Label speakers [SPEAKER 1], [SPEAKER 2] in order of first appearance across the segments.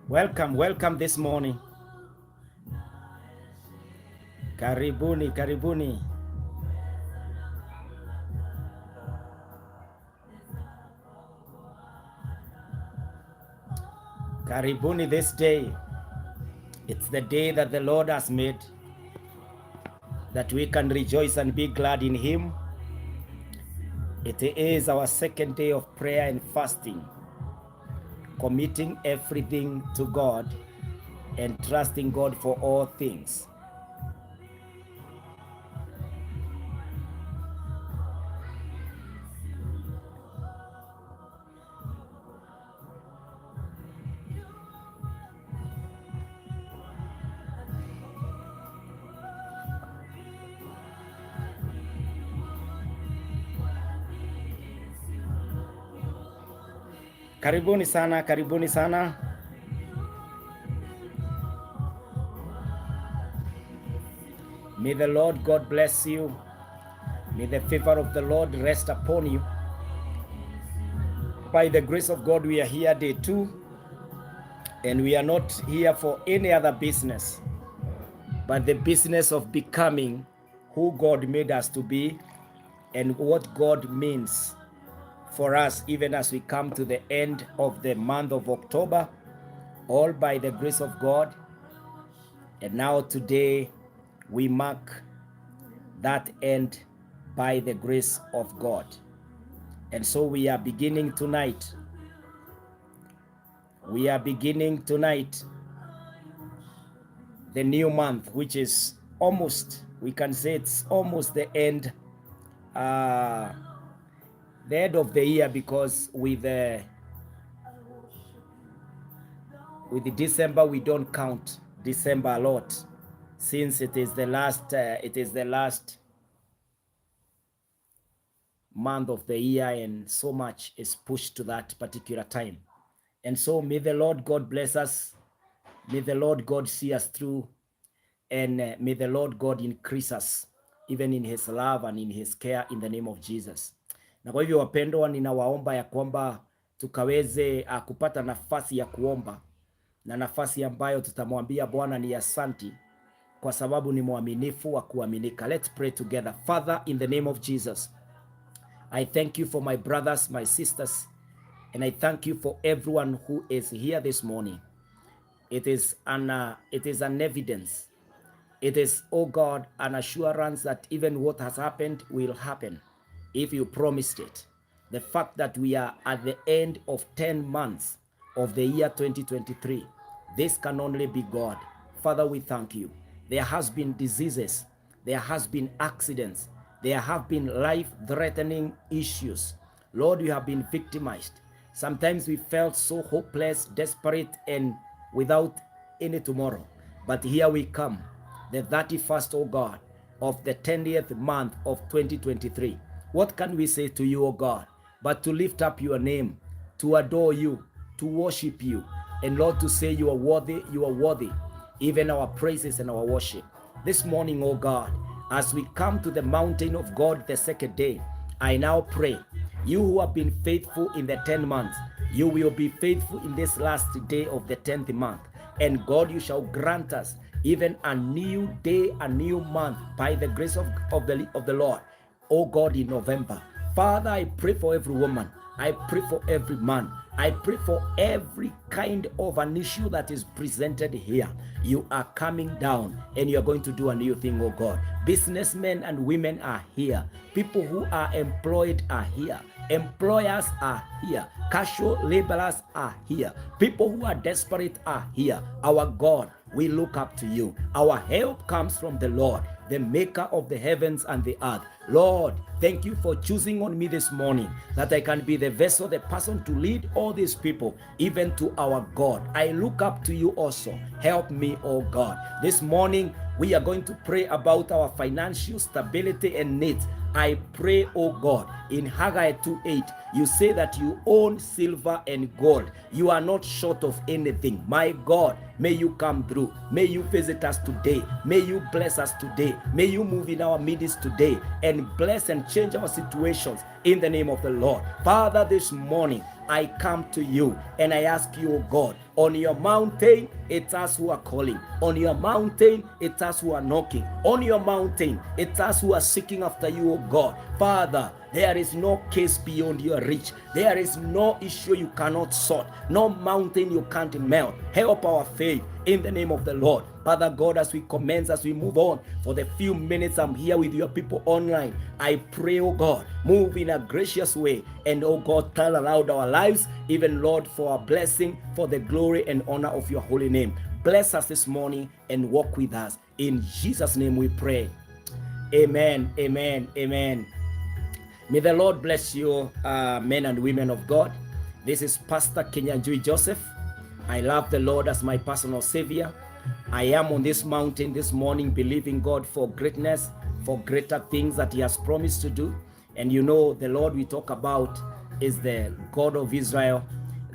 [SPEAKER 1] Welcome this morning. Karibuni. Karibuni this day. It's the day that the Lord has made, that we can rejoice and be glad in Him. It is our second day of prayer and fasting, committing everything to God and trusting God for all things. Karibuni sana. May the Lord God bless you. May the favor of the Lord rest upon you. By the grace of God, we are here day 2, and we are not here for any other business, but the business of becoming who God made us to be and what God means for us, even as we come to the end of the month of October, all by the grace of God. And now today we mark that end by the grace of God. And so we are beginning tonight. The new month, which is almost, we can say it's almost the end of the year, because with the December, we don't count December a lot, since it is the last month of the year, and so much is pushed to that particular time. And so may the Lord God bless us, may the Lord God see us through, and may the Lord God increase us even in His love and in His care, in the name of Jesus. Na kwa hivyo wapendwa, ninawaomba ya kwamba tukaweze kupata nafasi ya kuomba, na nafasi ambayo tutamwambia Bwana ni asanti, kwa sababu ni mwaminifu wa kuaminika. Let's pray together. Father, in the name of Jesus, I thank you for my brothers, my sisters, and I thank you for everyone who is here this morning. It is an evidence. It is, oh God, an assurance that even what has happened will happen if you promised it. The fact that we are at the end of 10 months of the year 2023, this can only be God. Father, we thank you. There has been diseases, there has been accidents, there have been life-threatening issues. Lord, you have been victimized. Sometimes we felt so hopeless, desperate, and without any tomorrow. But here we come, the 31st, oh God, of the 10th month of 2023. What can we say to you, oh God, but to lift up your name, to adore you, to worship you, and Lord, to say you are worthy, even our praises and our worship. This morning, oh God, as we come to the mountain of God the second day, I now pray, you who have been faithful in the 10 months, you will be faithful in this last day of the 10th month. And God, you shall grant us even a new day, a new month, by the grace of the Lord, oh God, in November. Father, I pray for every woman, I pray for every man, I pray for every kind of an issue that is presented here. You are coming down and you are going to do a new thing, oh God. Businessmen and women are here. People who are employed are here. Employers are here. Casual laborers are here. People who are desperate are here. Our God, we look up to you. Our help comes from the Lord the maker of the heavens and the earth. Lord, thank you for choosing on me this morning that I can be the vessel, the person to lead all these people, even to our God. I look up to you also. Help me, oh God. This morning, we are going to pray about our financial stability and needs. I pray, oh God, in Haggai 2:8, you say that you own silver and gold. You are not short of anything. My God, may you come through. May you visit us today. May you bless us today. May you move in our midst today and bless and change our situations in the name of the Lord. Father, this morning, I come to you and I ask you, oh God, on your mountain, it's us who are calling. On your mountain, it's us who are knocking. On your mountain, it's us who are seeking after you, oh God. Father, there is no case beyond your reach. There is no issue you cannot sort, no mountain you can't melt. Help our faith in the name of the Lord. Father God, as we commence, as we move on, for the few minutes I'm here with your people online, I pray, oh God, move in a gracious way, and oh God, turn around our lives, even Lord, for our blessing, for the glory and honor of your holy name. Bless us this morning and walk with us. In Jesus' name we pray. Amen, amen, amen. May the Lord bless you, men and women of God. This is Pastor Kinyanjui Joseph. I love the Lord as my personal Savior. I am on this mountain this morning believing God for greatness, for greater things that He has promised to do. And you know, the Lord we talk about is the God of Israel,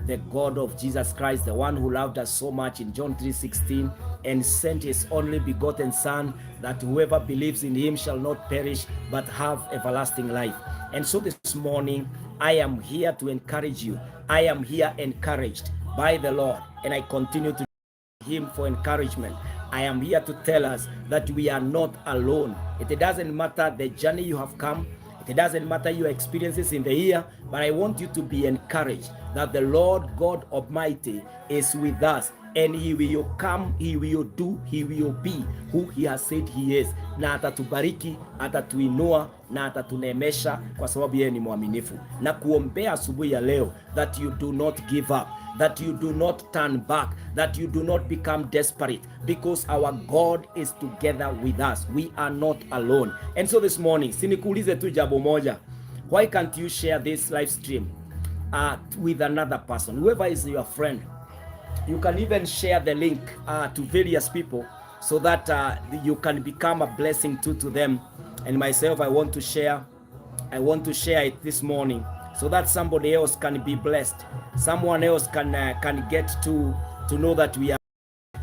[SPEAKER 1] the God of Jesus Christ, the one who loved us so much in John 3:16 and sent His only begotten Son, that whoever believes in Him shall not perish but have everlasting life. And so this morning, I am here to encourage you. I am here encouraged by the Lord, and I continue to Him for encouragement. I am here to tell us that we are not alone. It doesn't matter the journey you have come. It doesn't matter your experiences in the year, but I want you to be encouraged that the Lord God Almighty is with us, and He will come, He will do, He will be who He has said He is, na atatubariki, atatuinua na atatunemesha, kwa sababu yeye ni mwaminifu. Na kuombea asubuhi ya leo that you do not give up, that you do not turn back, that you do not become desperate, because our God is together with us. We are not alone. And so this morning, sinikuulize tu jambo moja. Why can't you share this live stream with another person, whoever is your friend? You can even share the link to various people so that you can become a blessing to them. And myself, I want to share it this morning so that somebody else can be blessed. Someone else can get to know that we are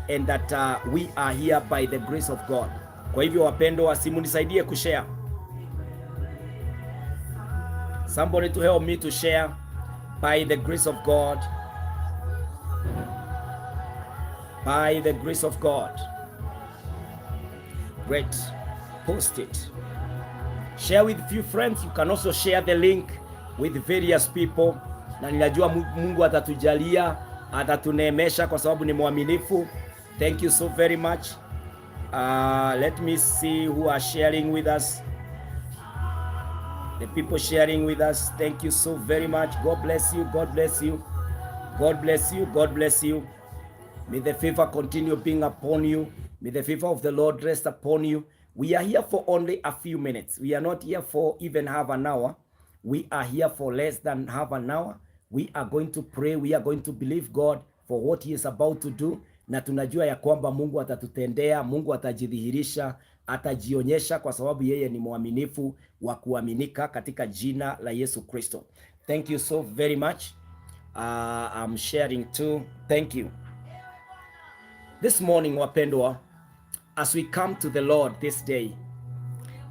[SPEAKER 1] and that we are here by the grace of God. Kwa hivyo wapendwa, simunisaidie kushare. Somebody to help me to share by the grace of God. By the grace of God. Great. Post it. Share with few friends. You can also share the link with various people. Na ninajua Mungu atatujalia, atatuneemesha kwa sababu ni mwaminifu. Thank you so very much. Let me see who are sharing with us. The people sharing with us, thank you so very much. God bless you. God bless you. God bless you. God bless you. May the favor continue being upon you. May the favor of the Lord rest upon you. We are here for only a few minutes. We are not here for even half an hour. We are here for less than half an hour. We are going to pray. We are going to believe God for what He is about to do. Na tunajua ya kwamba Mungu atatutendea, Mungu atajidhihirisha, atajionyesha kwa sababu yeye ni mwaminifu wa kuaminika katika jina la Yesu Kristo. Thank you so very much. I'm sharing too. Thank you. This morning, wapendwa, as we come to the Lord this day,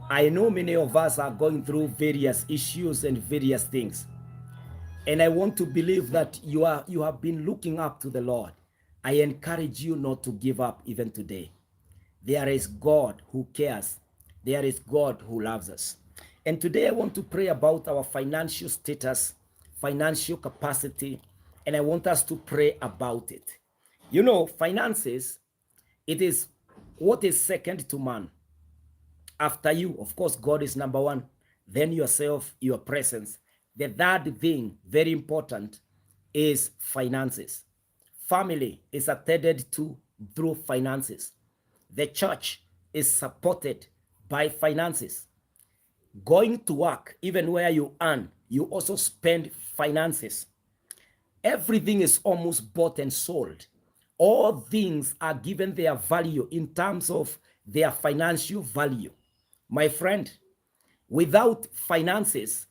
[SPEAKER 1] I know many of us are going through various issues and various things. And I want to believe that you have been looking up to the Lord. I encourage you not to give up even today. There is God who cares. There is God who loves us. And today I want to pray about our financial status, financial capacity, and I want us to pray about it. You know, finances, it is what is second to man. After you, of course, God is number one. Then yourself, your presence. The third thing, very important, is finances. Family is attended to through finances. The church is supported by finances. Going to work, even where you earn, you also spend finances. Everything is almost bought and sold. All things are given their value in terms of their financial value. My friend, without finances,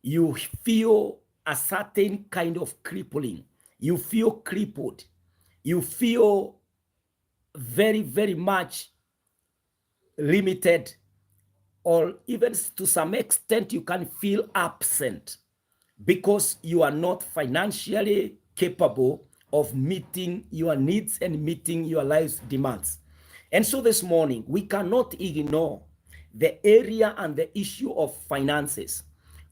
[SPEAKER 1] you feel a certain kind of crippling. You feel crippled. You feel very, very much limited, or even to some extent, you can feel absent because you are not financially capable of meeting your needs and meeting your life's demands. And so this morning, we cannot ignore the area and the issue of finances.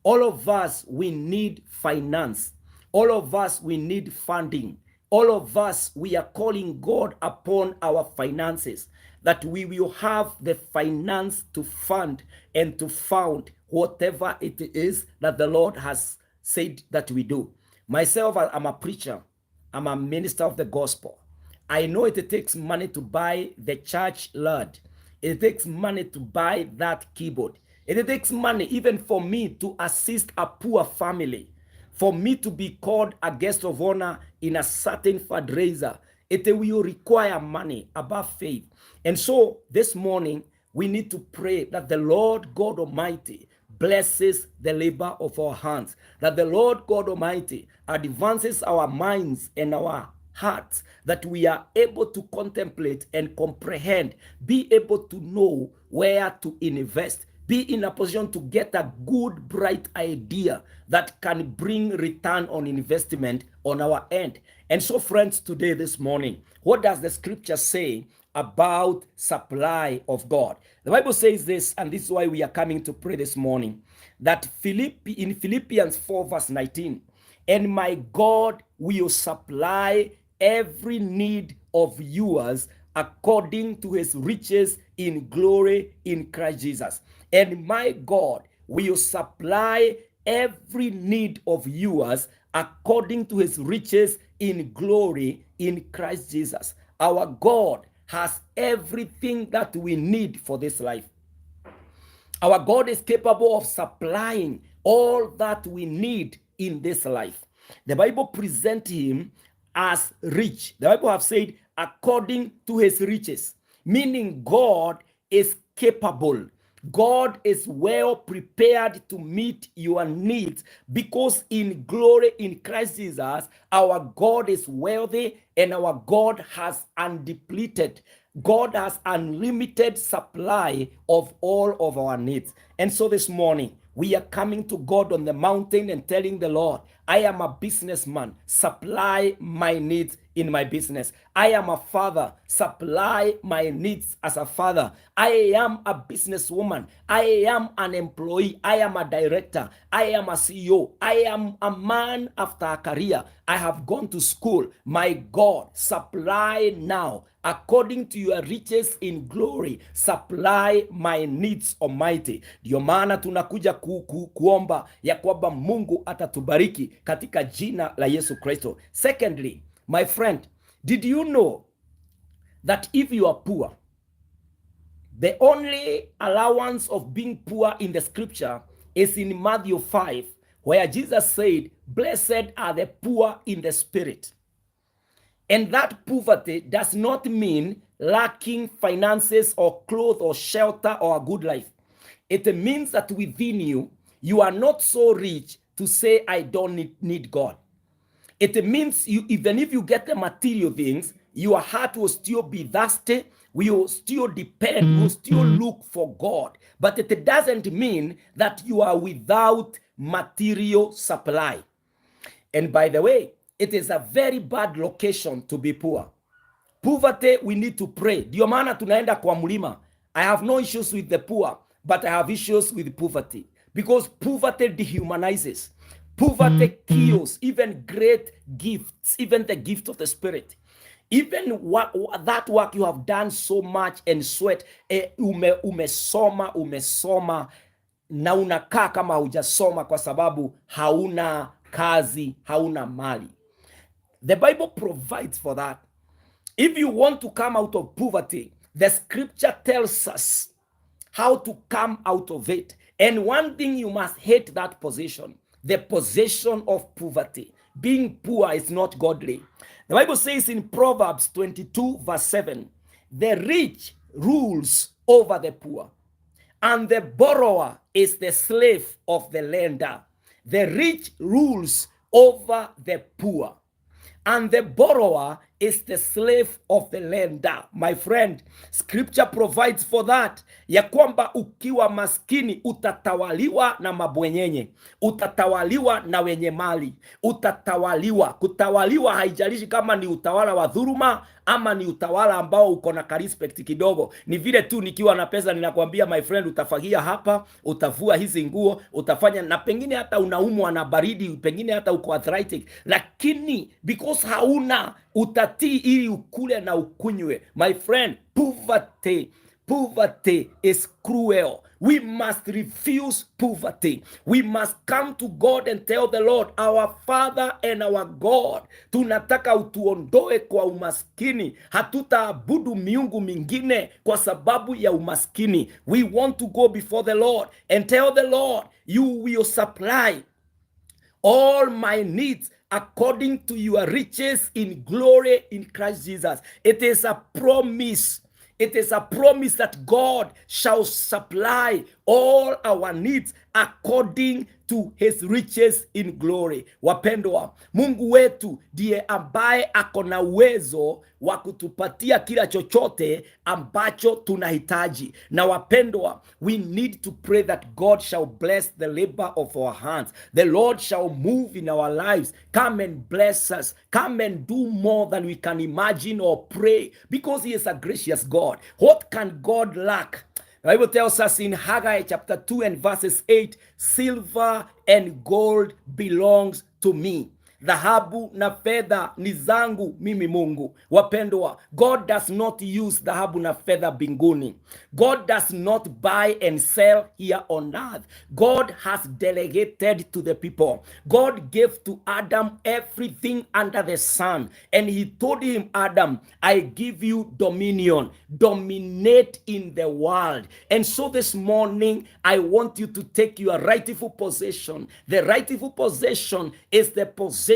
[SPEAKER 1] All of us, we need finance. All of us, we need funding. All of us, we are calling God upon our finances, that we will have the finance to fund and to found whatever it is that the Lord has said that we do. Myself, I'm a preacher. I'm a minister of the gospel. I know it takes money to buy the church lord. It takes money to buy that keyboard. It takes money even for me to assist a poor family, for me to be called a guest of honor in a certain fundraiser. It will require money above faith. And so this morning, we need to pray that the Lord God Almighty blesses the labor of our hands, that the Lord God Almighty advances our minds and our hearts, that we are able to contemplate and comprehend, be able to know where to invest, be in a position to get a good, bright idea that can bring return on investment on our end. And so, friends, today, this morning, what does the scripture say about supply of God? The Bible says this, and this is why we are coming to pray this morning, that in Philippians 4 verse 19, and my God will supply every need of yours according to his riches in glory in Christ Jesus. And my God will supply every need of yours according to his riches in glory in Christ Jesus. Our God has everything that we need for this life. Our God is capable of supplying all that we need in this life. The Bible presents him as rich. The Bible have said according to his riches, meaning God is capable. God is well prepared to meet your needs, because in glory in Christ Jesus, our God is wealthy and our God has undepleted. God has unlimited supply of all of our needs. And so this morning, we are coming to God on the mountain and telling the Lord, I am a businessman, supply my needs in my business. I am a father, supply my needs as a father. I am a businesswoman. I am an employee. I am a director. I am a CEO. I am a man after a career. I have gone to school. My God, supply now according to your riches in glory, supply my needs, Almighty. Ndio maana tunakuja kuomba ya kwamba Mungu atatubariki katika jina la Yesu Kristo. Secondly, my friend, did you know that if you are poor, the only allowance of being poor in the scripture is in Matthew 5, where Jesus said, blessed are the poor in the spirit. And that poverty does not mean lacking finances or clothes or shelter or a good life. It means that within you, you are not so rich to say, I don't need God. It means you, even if you get the material things, your heart will still be thirsty, will still depend, will still look for God. But it doesn't mean that you are without material supply. And by the way, it is a very bad location to be poor. Poverty, we need to pray. Ndio maana tunaenda kwa mlima. I have no issues with the poor, but I have issues with poverty. Because poverty dehumanizes. Poverty kills even great gifts, even the gift of the Spirit. Even that work you have done so much and sweat, umesoma na unakaa kama hujasoma kwa sababu hauna kazi, hauna mali. The Bible provides for that. If you want to come out of poverty, the scripture tells us how to come out of it. And one thing, you must hate that position, the position of poverty. Being poor is not godly. The Bible says in Proverbs 22 verse 7, the rich rules over the poor, and the borrower is the slave of the lender. The rich rules over the poor, and the borrower is the slave of the lender. My friend, scripture provides for that, ya kwamba ukiwa maskini utatawaliwa na mabwenyenye, utatawaliwa na wenye mali, utatawaliwa. Kutawaliwa haijalishi kama ni utawala wa dhuluma ama ni utawala ambao uko na respect kidogo. Ni vile tu nikiwa na pesa ninakwambia, my friend, utafagia hapa, utavua hizi nguo, utafanya, na pengine hata unaumwa na baridi, pengine hata uko arthritic, lakini because hauna, utatii ili ukule na ukunywe. My friend, poverty is cruel. We must refuse poverty. We must come to God and tell the Lord, our Father and our God, tunataka utuondoe kwa umaskini. Hatutaabudu miungu mingine kwa sababu ya umaskini. We want to go before the Lord and tell the Lord, you will supply all my needs according to your riches in glory in Christ Jesus. It is a promise. It is a promise that God shall supply all our needs according to his riches in glory. Wapendwa, Mungu wetu ndiye ambaye ako na uwezo wa kutupatia kila chochote ambacho tunahitaji. Na wapendwa, we need to pray that God shall bless the labor of our hands. The Lord shall move in our lives. Come and bless us. Come and do more than we can imagine or pray, because he is a gracious God. What can God lack? The Bible tells us in Haggai chapter 2 and verses 8, silver and gold belongs to me. Dhahabu na fedha ni zangu mimi Mungu. Wapendwa, God does not use dhahabu na fedha binguni. God does not buy and sell here on earth. God has delegated to the people. God gave to Adam everything under the sun, and he told him, Adam, I give you dominion. Dominate in the world. And so this morning, I want you to take your rightful possession. The rightful possession is the possession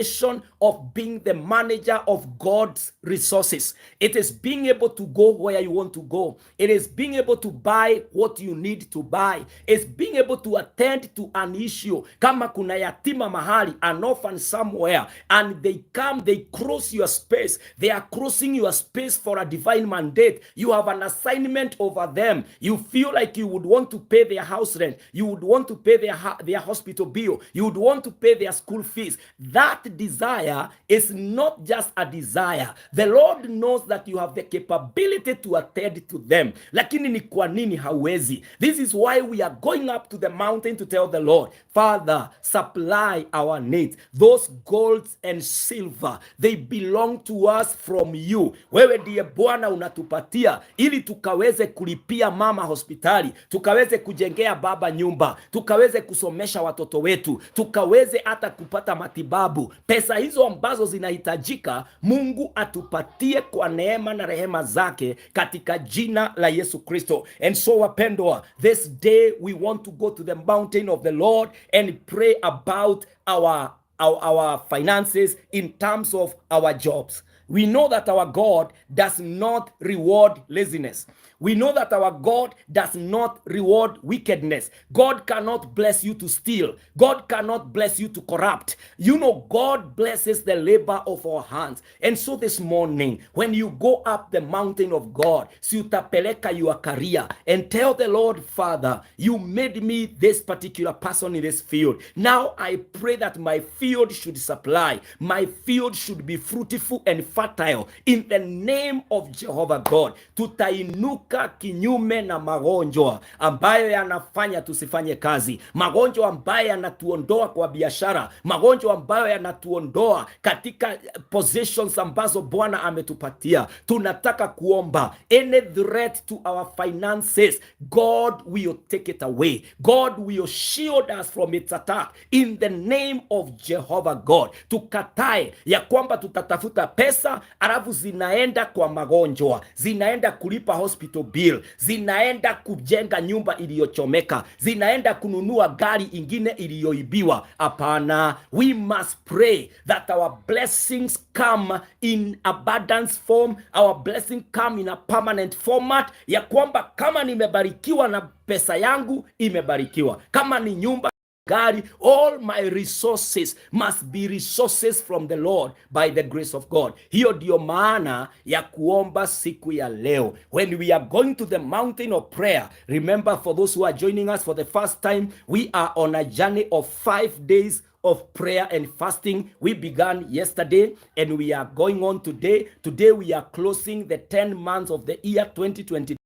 [SPEAKER 1] of being the manager of God's resources. It is being able to go where you want to go. It is being able to buy what you need to buy. It's being able to attend to an issue. Kama kuna yatima mahali, an orphan somewhere, and they come, they cross your space. They are crossing your space for a divine mandate. You have an assignment over them. You feel like you would want to pay their house rent. You would want to pay their hospital bill. You would want to pay their school fees. That desire is not just a desire. The Lord knows that you have the capability to attend to them. Lakini ni kwa nini hauwezi? This is why we are going up to the mountain to tell the Lord, Father, supply our needs. Those golds and silver, they belong to us from you. Wewe ndiye Bwana unatupatia ili tukaweze kulipia mama hospitali, tukaweze kujengea baba nyumba, tukaweze kusomesha watoto wetu, tukaweze hata kupata matibabu. Pesa hizo ambazo zinahitajika, Mungu atupatie kwa neema na rehema zake katika jina la Yesu Kristo. And so wapendwa, this day we want to go to the mountain of the Lord and pray about our finances in terms of our jobs. We know that our God does not reward laziness. We know that our God does not reward wickedness. God cannot bless you to steal. God cannot bless you to corrupt. You know, God blesses the labor of our hands. And so this morning, when you go up the mountain of God, si utapeleka your career and tell the Lord, Father, you made me this particular person in this field. Now I pray that my field should supply. My field should be fruitful and fertile in the name of Jehovah God. Tutainuka kinyume na magonjwa ambayo yanafanya tusifanye kazi, magonjwa ambayo yanatuondoa kwa biashara, magonjwa ambayo yanatuondoa katika positions ambazo Bwana ametupatia. Tunataka kuomba, any threat to our finances, God will take it away. God will shield us from its attack in the name of Jehovah God. Tukatae ya kwamba tutatafuta pesa alafu zinaenda kwa magonjwa, zinaenda kulipa hospital to build, zinaenda kujenga nyumba iliyochomeka, zinaenda kununua gari ingine iliyoibiwa. Hapana, we must pray that our blessings come in abundance form, our blessing come in a permanent format, ya kwamba kama nimebarikiwa na pesa yangu imebarikiwa, kama ni nyumba gari, all my resources must be resources from the Lord by the grace of God. Hiyo ndio maana ya kuomba siku ya leo. When we are going to the mountain of prayer, remember, for those who are joining us for the first time, we are on a journey of 5 days of prayer and fasting. We began yesterday and we are going on today. Today we are closing the 10 months of the year 2020.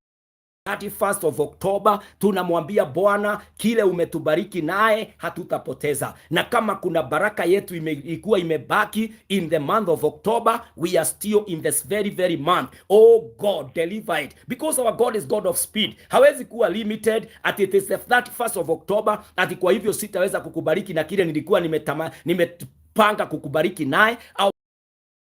[SPEAKER 1] 31st of October, tunamwambia Bwana, kile umetubariki naye hatutapoteza, na kama kuna baraka yetu ilikuwa imebaki in the month of October, we are still in this very month. Oh God, deliver it, because our God is God of speed. Hawezi kuwa limited at it is the 31st of October, ati kwa hivyo sitaweza kukubariki na kile nilikuwa nimepanga kukubariki naye.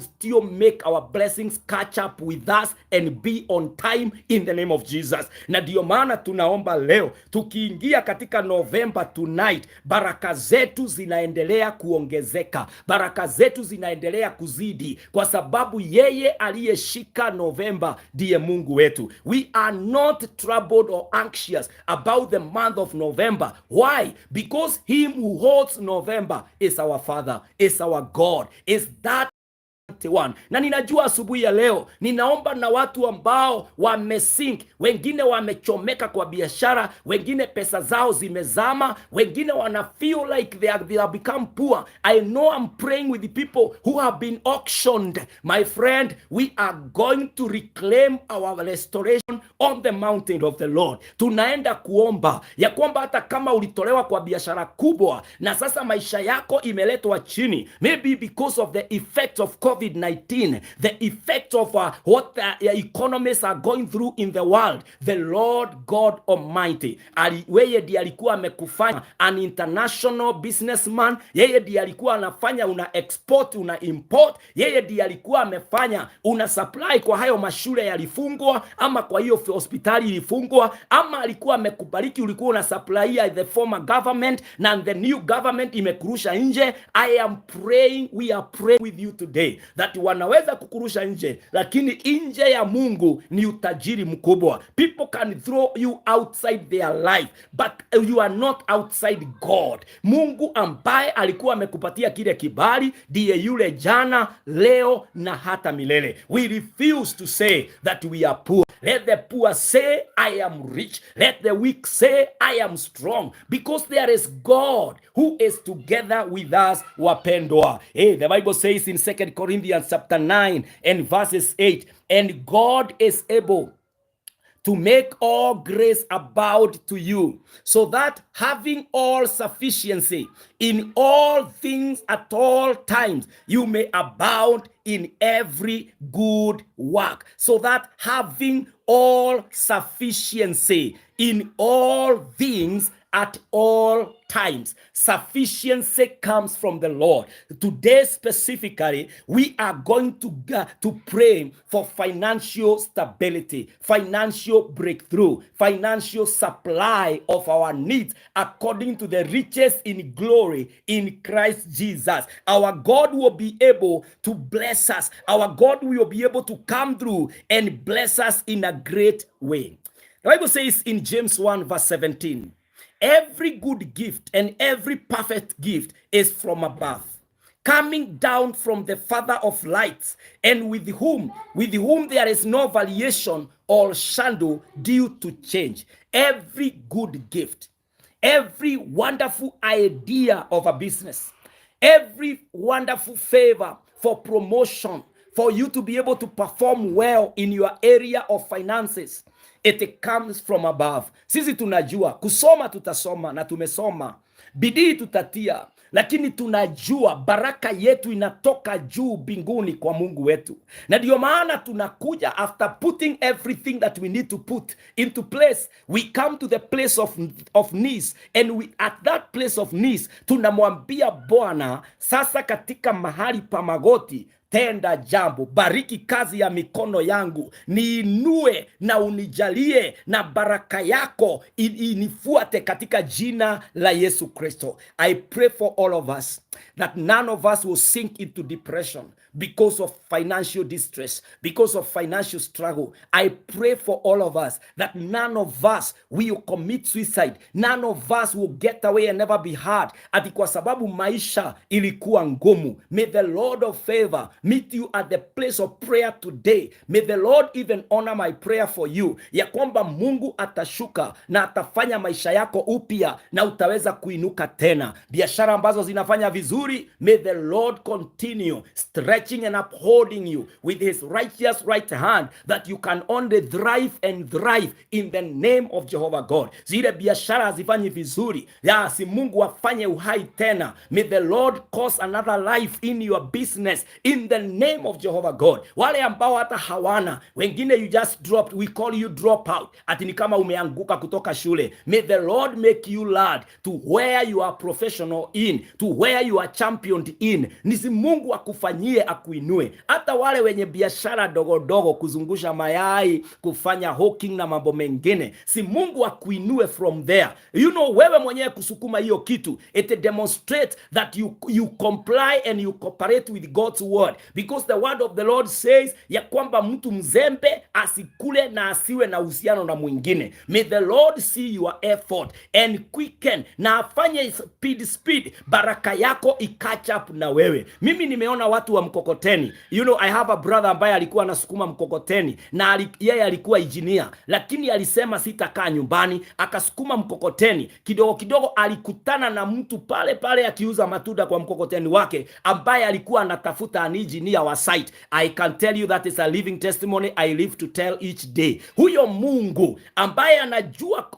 [SPEAKER 1] Still make our blessings catch up with us and be on time in the name of Jesus. Na ndio maana tunaomba leo, tukiingia katika November tonight, baraka zetu zinaendelea kuongezeka, baraka zetu zinaendelea kuzidi, kwa sababu yeye aliyeshika November ndiye Mungu wetu. We are not troubled or anxious about the month of November. Why? Because him who holds November is our Father, is our God, is that one. Na ninajua asubuhi ya leo ninaomba na watu ambao wamesink, wengine wamechomeka kwa biashara, wengine pesa zao zimezama, wengine wana feel like they have become poor. I know I'm praying with the people who have been auctioned. My friend, we are going to reclaim our restoration on the mountain of the Lord. Tunaenda kuomba ya kwamba hata kama ulitolewa kwa biashara kubwa na sasa maisha yako imeletwa chini, maybe because of the effects of COVID-19, the effect of what the economies are going through in the world, the Lord God Almighty, yeye ndiye alikuwa amekufanya an international businessman, yeye ndiye alikuwa anafanya una export, una import, yeye ndiye alikuwa amefanya una supply kwa hayo mashule yalifungwa, ama kwa hiyo hospitali ilifungwa, ama alikuwa amekubariki, ulikuwa una supply the former government na the new government imekurusha nje. I am praying, we are praying with you today that wanaweza kukurusha nje, lakini nje ya Mungu ni utajiri mkubwa. People can throw you outside their life, but you are not outside God. Mungu ambaye alikuwa amekupatia kile kibali ndiye yule jana, leo na hata milele. We refuse to say that we are poor. Let the poor say I am rich. Let the weak say I am strong, because there is God who is together with us, wapendwa. Hey, the Bible says in 2 Corinthians chapter 9 and verses 8, and God is able to make all grace abound to you, so that having all sufficiency in all things at all times, you may abound in every good work. So that having all sufficiency in all things at all times. Sufficiency comes from the Lord. Today specifically, we are going to pray for financial stability, financial breakthrough, financial supply of our needs according to the riches in glory in Christ Jesus. Our God will be able to bless us. Our God will be able to come through and bless us in a great way. The Bible says in James 1 verse 17, every good gift and every perfect gift is from above, coming down from the Father of lights, and with whom there is no variation or shadow due to change. Every good gift, every wonderful idea of a business, every wonderful favor for promotion, for you to be able to perform well in your area of finances, it comes from above. Sisi tunajua kusoma, tutasoma na tumesoma, bidii tutatia, lakini tunajua baraka yetu inatoka juu mbinguni kwa Mungu wetu. Na ndio maana tunakuja, after putting everything that we need to put into place, we come to the place of knees, and we at that place of knees tunamwambia Bwana, sasa katika mahali pa magoti tenda jambo, bariki kazi ya mikono yangu, niinue na unijalie, na baraka yako inifuate katika jina la Yesu Kristo. I pray for all of us that none of us will sink into depression because of financial distress, because of financial struggle. I pray for all of us that none of us will commit suicide. None of us will get away and never be hurt ati kwa sababu maisha ilikuwa ngumu. May the Lord of favor meet you at the place of prayer today. May the Lord even honor my prayer for you, ya kwamba Mungu atashuka na atafanya maisha yako upya na utaweza kuinuka tena. Biashara ambazo zinafanya vizuri, may the Lord continue stretching and upholding you with his righteous right hand, that you can only thrive and thrive in the name of Jehovah God. Zile biashara hazifanyi vizuri, ya si Mungu afanye uhai tena. May the Lord cause another life in your business in the name of Jehovah God. Wale ambao hata hawana, wengine you just dropped, we call you drop out, ati ni kama umeanguka kutoka shule. May the Lord make you learn to where you are professional in, to where you are championed in. Nisi Mungu akufanyie, akuinue. Hata wale wenye biashara dogo dogo, kuzungusha mayai, kufanya hawking na mambo mengine, si Mungu akuinue from there. You know, wewe mwenyewe kusukuma hiyo kitu, it demonstrates that you comply and you cooperate with God's word, because the word of the Lord says ya kwamba mtu mzembe asikule na asiwe na uhusiano na mwingine. May the Lord see your effort and quicken, na afanye speed, baraka yako catch up na wewe. Mimi nimeona watu wa mkokoteni. You know, I have a brother ambaye alikuwa anasukuma mkokoteni, na yeye alikuwa engineer, lakini alisema sitakaa nyumbani, akasukuma mkokoteni. Kidogo kidogo alikutana na mtu pale pale akiuza matunda kwa mkokoteni wake, ambaye alikuwa anatafuta an engineer wa site. I can tell you that is a living testimony I live to tell each day. Huyo Mungu ambaye anajua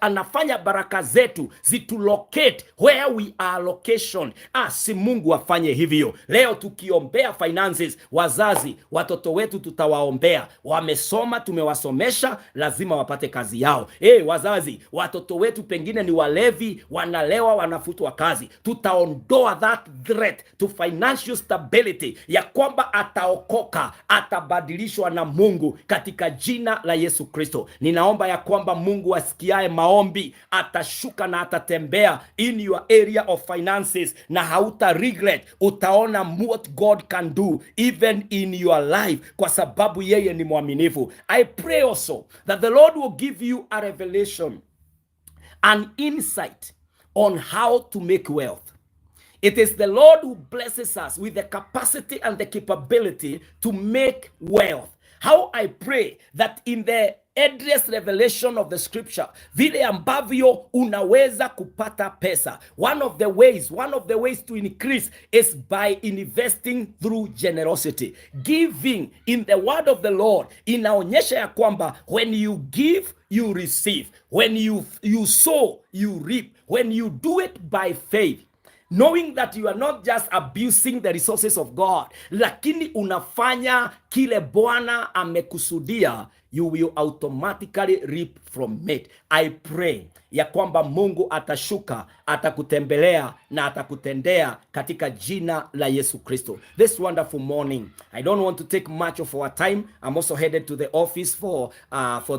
[SPEAKER 1] anafanya baraka zetu zitulocate where we are location. Si Mungu afanye hivyo. Leo tukiombea finances, wazazi, watoto wetu tutawaombea. Wamesoma, tumewasomesha, lazima wapate kazi yao. Wazazi, watoto wetu pengine ni walevi, wanalewa, wanafutwa kazi. Tutaondoa that threat to financial stability, ya kwamba ataokoka, atabadilishwa na Mungu katika jina la Yesu Kristo. Ninaomba ya kwamba Mungu asikiae maombi atashuka na atatembea in your area of finances, na hauta regret. Utaona what God can do even in your life, kwa sababu yeye ni mwaminifu. I pray also that the Lord will give you a revelation, an insight on how to make wealth. It is the Lord who blesses us with the capacity and the capability to make wealth. How I pray that in the endless revelation of the scripture, vile ambavyo unaweza kupata pesa, one of the ways to increase is by investing through generosity. Giving in the word of the Lord inaonyesha ya kwamba when you give, you receive. When you sow, you reap. When you do it by faith, knowing that you are not just abusing the resources of God, lakini unafanya kile Bwana amekusudia, you will automatically reap from it. I pray ya kwamba Mungu atashuka, atakutembelea na atakutendea katika jina la Yesu Kristo. This wonderful morning, I don't want to take much of our time. I'm also headed to the office for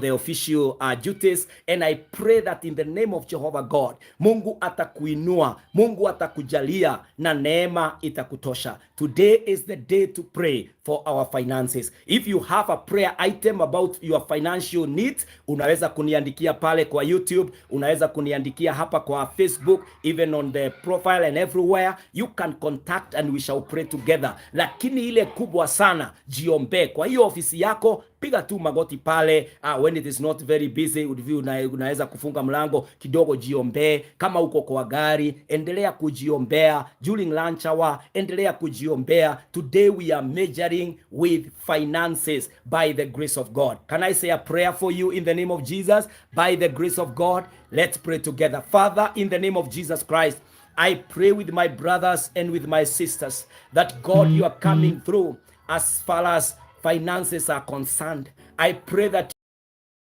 [SPEAKER 1] the official duties, and I pray that in the name of Jehovah God, Mungu atakuinua, Mungu atakujalia na neema itakutosha. Today is the day to pray for our finances. If you have a prayer item about your financial needs, unaweza kuniandikia pale kwa YouTube, unaweza kuniandikia hapa kwa Facebook, even on the profile and everywhere. You can contact and we shall pray together. Lakini ile kubwa sana, jiombe. Kwa hiyo ofisi yako, piga tu magoti pale. When it is not very busy, unaweza kufunga mlango kidogo, jiombe. Kama uko kwa gari, endelea kujiombea. During lunch hour, endelea kujiombea. Today we are measuring with finances by the grace of God. Can I say a prayer for you in the name of Jesus? By the grace of God, let's pray together. Father, in the name of Jesus Christ, I pray with my brothers and with my sisters that God, you are coming through as far as finances are concerned. I pray that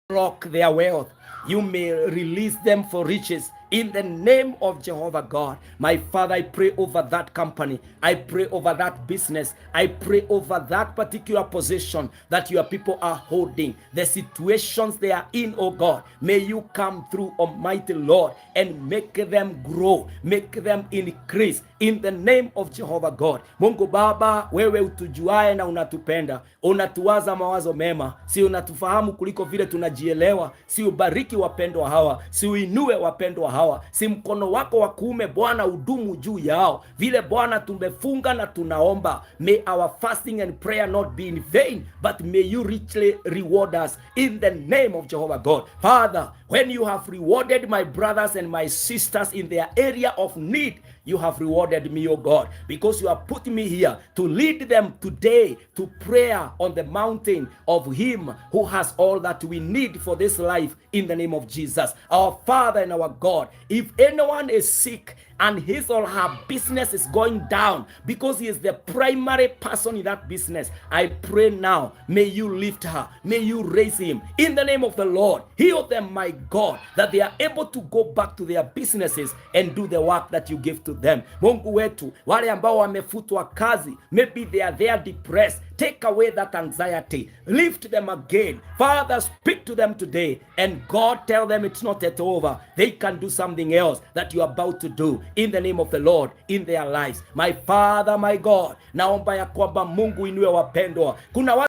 [SPEAKER 1] you unlock their wealth. You may release them for riches in the name of Jehovah God. My Father, I pray over that company. I pray over that business. I pray over that particular position that your people are holding, the situations they are in, oh God. May you come through, Almighty Lord, and make them grow, make them increase in the name of Jehovah God. Mungu Baba, wewe utujuae na unatupenda, unatuwaza mawazo mema, si unatufahamu kuliko vile tunajielewa. Si ubariki wapendwa hawa, si uinue wapendwa hawa, si mkono wako wa kuume Bwana udumu juu yao, vile Bwana tumefunga na tunaomba. May our fasting and prayer not be in vain, but may you richly reward us in the name of Jehovah God. Father, when you have rewarded my brothers and my sisters in their area of need, you have rewarded me, oh God, because you have put me here to lead them today to prayer on the mountain of him who has all that we need for this life, in the name of Jesus. Our Father and our God, if anyone is sick and his or her business is going down because he is the primary person in that business, I pray now, may you lift her, may you raise him in the name of the Lord. Heal them, my God, that they are able to go back to their businesses and do the work that you give to them. Mungu wetu, wale ambao wamefutwa kazi, maybe they are there depressed, take away that anxiety, lift them again. Father, speak to them today, and God, tell them it's not yet over. They can do something else that you are about to do in the name of the Lord in their lives. My Father, my God, naomba ya kwamba Mungu inue wapendwa. Kuna